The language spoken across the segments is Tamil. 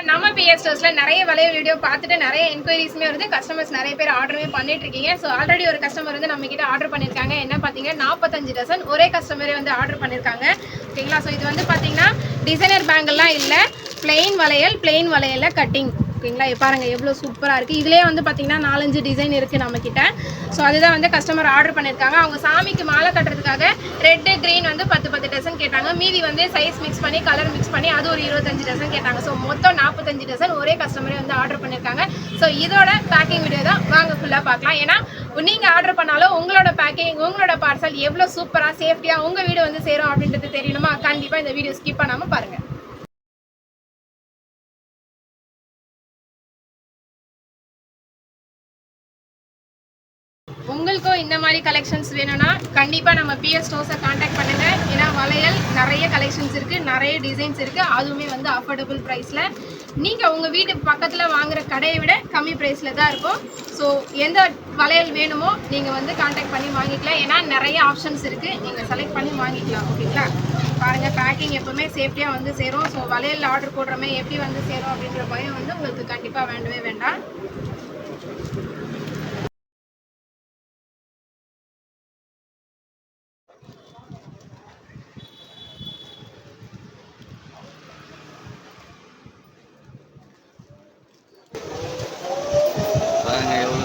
நம்ம பிஎஸ் ஸ்டோர்ஸ்ல நிறைய வளையல் வீடியோ பார்த்துட்டு நிறைய என்கொயரிஸ்மே வருது. கஸ்டமர்ஸ் நிறைய பேர் ஆர்டருமே பண்ணிட்டு இருக்கீங்க. ஸோ ஆல்ரெடி ஒரு கஸ்டமர் வந்து நம்ம கிட்ட ஆர்டர் பண்ணியிருக்காங்க. என்ன பார்த்தீங்கன்னா 45 டசன் ஒரே கஸ்டமரே வந்து ஆர்டர் பண்ணியிருக்காங்க. ஓகேங்களா? ஸோ இது வந்து பார்த்தீங்கன்னா டிசைனர் பேங்கிள்லாம் இல்லை, பிளெயின் வளையல்ல கட்டிங். ஓகேங்களா? பாருங்கள் எவ்வளோ சூப்பராக இருக்குது. இதிலே வந்து பார்த்தீங்கன்னா 4-5 டிசைன் இருக்குது நம்மக்கிட்ட. ஸோ அதுதான் வந்து கஸ்டமர் ஆர்டர் பண்ணியிருக்காங்க. அவங்க சாமிக்கு மாலை கட்டுறதுக்காக ரெட்டு க்ரீன் வந்து 10 டசன் கேட்டாங்க. மீதி வந்து சைஸ் மிக்ஸ் பண்ணி கலர் மிக்ஸ் பண்ணி அது ஒரு 25 டசன் கேட்டாங்க. ஸோ மொத்தம் 45 டசன் ஒரே கஸ்டமரே வந்து ஆர்டர் பண்ணியிருக்காங்க. ஸோ இதோட பேக்கிங் வீடியோ தான் வாங்க ஃபுல்லாக பார்க்கலாம். ஏன்னா நீங்கள் ஆர்டர் பண்ணாலும் உங்களோட பேக்கிங் உங்களோட பார்சல் எவ்வளோ சூப்பராக சேஃப்டியாக உங்கள் வீடு வந்து சேரும் அப்படின்றது தெரியணுமா? கண்டிப்பாக இந்த வீடியோ ஸ்கிப் பண்ணாமல் பாருங்கள். உங்களுக்கும் இந்த மாதிரி கலெக்ஷன்ஸ் வேணும்னா கண்டிப்பாக நம்ம பிஎஸ் ஸ்டோர்ஸை காண்டாக்ட் பண்ணுங்கள். ஏன்னா வளையல் நிறைய கலெக்ஷன்ஸ் இருக்குது, நிறைய டிசைன்ஸ் இருக்குது. அதுவுமே வந்து அஃபோர்டபுள் ப்ரைஸில் நீங்கள் உங்கள் வீட்டு பக்கத்தில் வாங்குகிற கடையை விட கம்மி ப்ரைஸில் தான் இருக்கும். ஸோ எந்த வளையல் வேணுமோ நீங்கள் வந்து காண்டாக்ட் பண்ணி வாங்கிக்கலாம். ஏன்னா நிறைய ஆப்ஷன்ஸ் இருக்குது, நீங்கள் செலக்ட் பண்ணி வாங்கிக்கலாம். ஓகேங்களா? பாருங்கள், பேக்கிங் எப்போவுமே சேஃப்டியாக வந்து சேரும். ஸோ வளையல் ஆர்டர் போடுறமே எப்படி வந்து சேரும் அப்படின்ற பயம் வந்து உங்களுக்கு கண்டிப்பாக வேண்டவே வேண்டாம்.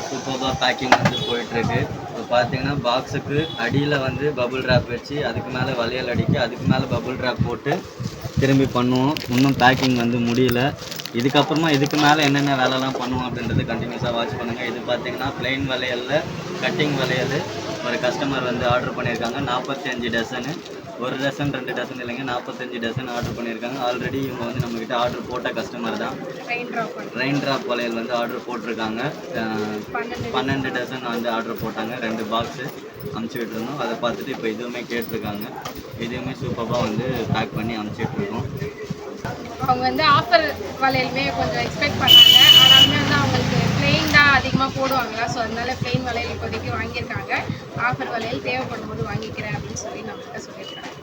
சூப்பராக பேக்கிங் வந்து போயிட்டுருக்கு. இப்போ பார்த்தீங்கன்னா பாக்ஸுக்கு அடியில் வந்து பபுள் ட்ராப் வச்சு அதுக்கு மேலே வளையல் அடிக்க அதுக்கு மேலே பபுள் ட்ராப் போட்டு திரும்பி பண்ணுவோம். இன்னும் பேக்கிங் வந்து முடியல. இதுக்கப்புறமா இதுக்கு மேலே என்னென்ன வேலைலாம் பண்ணுவோம் அப்படின்றது கண்டினியூஸாக வாட்ச் பண்ணுங்கள். இது பார்த்தீங்கன்னா பிளெயின் வளையலில் கட்டிங் வளையல் ஒரு கஸ்டமர் வந்து ஆர்டர் பண்ணியிருக்காங்க. 45 டசனு, 1 டசன் 2 டசன் இல்லைங்க, 45 டசன் ஆர்டர் பண்ணியிருக்காங்க. ஆல்ரெடி இவங்க வந்து நம்மக்கிட்ட ஆர்டர் போட்ட கஸ்டமர் தான். ரெயின் ட்ராப் வளையல் வந்து ஆர்டர் போட்டிருக்காங்க. 12 டசன் வந்து ஆர்டர் போட்டாங்க. 2 பாக்ஸு அமுச்சிக்கிட்டு இருந்தோம். அதை பார்த்துட்டு இப்போ இதுவுமே கேட்டிருக்காங்க. இதுவுமே சூப்பராக வந்து பேக் பண்ணி அமுச்சிட்ருக்கோம். அவங்க வந்து ஆஃபர் வளையலுமே கொஞ்சம் எக்ஸ்பெக்ட் பண்ணாங்க. ஆனாலுமே வந்து அவங்களுக்கு பிளெயின் தான் அதிகமாக போடுவாங்களா, ஸோ அதனால பிளெயின் வளையல் இப்போதைக்கு வாங்கியிருக்காங்க. ஆஃபர் வளையல் தேவைப்படும் போது வாங்கிக்கிறேன் அப்படின்னு சொல்லி நம்மகிட்ட சொல்லியிருக்காங்க.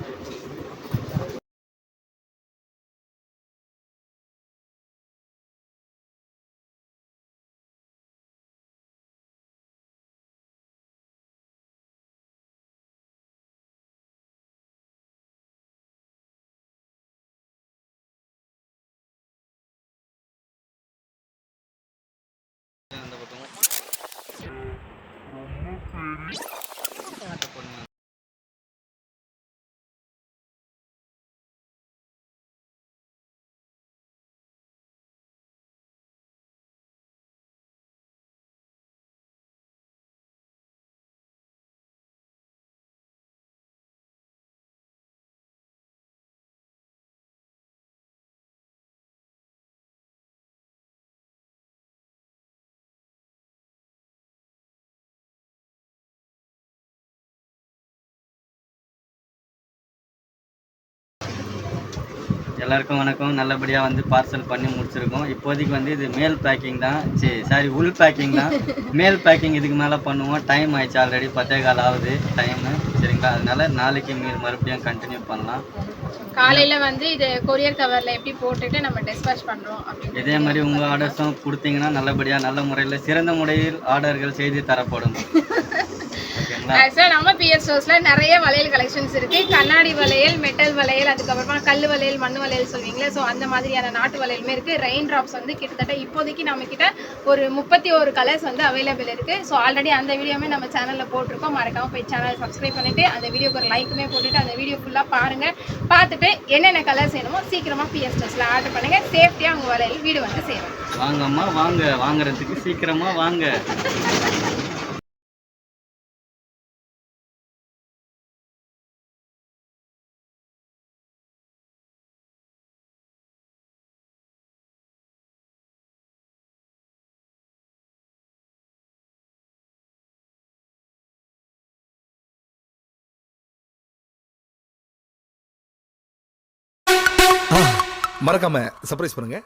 எல்லாருக்கும் வணக்கம். நல்லபடியாக வந்து பார்சல் பண்ணி முடிச்சிருக்கோம். இப்போதைக்கு வந்து இது மேல் பேக்கிங் தான், சாரி உள் பேக்கிங் தான். மேல் பேக்கிங் இதுக்கு மேலே பண்ணுவோம். டைம் ஆயிடுச்சு, ஆல்ரெடி 10:15 ஆகுது டைமு. சரிங்களா? அதனால நாளைக்கு மறுபடியும் கண்டினியூ பண்ணலாம். காலையில் வந்து இது கொரியர் கவரில் எப்படி போட்டுட்டு நம்ம டிஸ்பேச் பண்ணுறோம் அப்படின்னு இதே மாதிரி உங்கள் ஆர்டர்ஸும் கொடுத்தீங்கன்னா நல்லபடியாக நல்ல முறையில் சிறந்த முறையில் ஆர்டர்கள் செய்து தரப்படும். ஆக்சுவலாக நம்ம பிஎஸ் ஸ்டோர்ஸில் நிறைய வளையல் கலெக்ஷன்ஸ் இருக்குது. கண்ணாடி வளையல், மெட்டல் வளையல், அதுக்கப்புறமா கல் வளையல், மண் வளையல் சொல்வீங்களே, ஸோ அந்த மாதிரியான நாட்டு வளையலுமே இருக்குது. ரெயின் ட்ராப்ஸ் வந்து கிட்டத்தட்ட இப்போதைக்கு நம்மக்கிட்ட ஒரு 31 கலர்ஸ் வந்து அவைலபிள் இருக்குது. ஸோ ஆல்ரெடி அந்த வீடியோமே நம்ம சேனலில் போட்டிருக்கோம். மறக்காமல் போய் சேனல் சப்ஸ்கிரைப் பண்ணிவிட்டு அந்த வீடியோக்கு ஒரு லைக்குமே போட்டுவிட்டு அந்த வீடியோ ஃபுல்லாக பாருங்கள். பார்த்துட்டு என்னென்ன கலர்ஸ் வேணுமோ சீக்கிரமாக பிஎஸ் ஸ்டோர்ஸில் ஆர்டர் பண்ணுங்கள். சேஃப்டியாக உங்கள் வளையல் வீடு வந்து சேரும். வாங்கம்மா வாங்க, வாங்குறதுக்கு சீக்கிரமாக வாங்க. மறக்காம சர்ப்ரைஸ் பண்ணுங்க.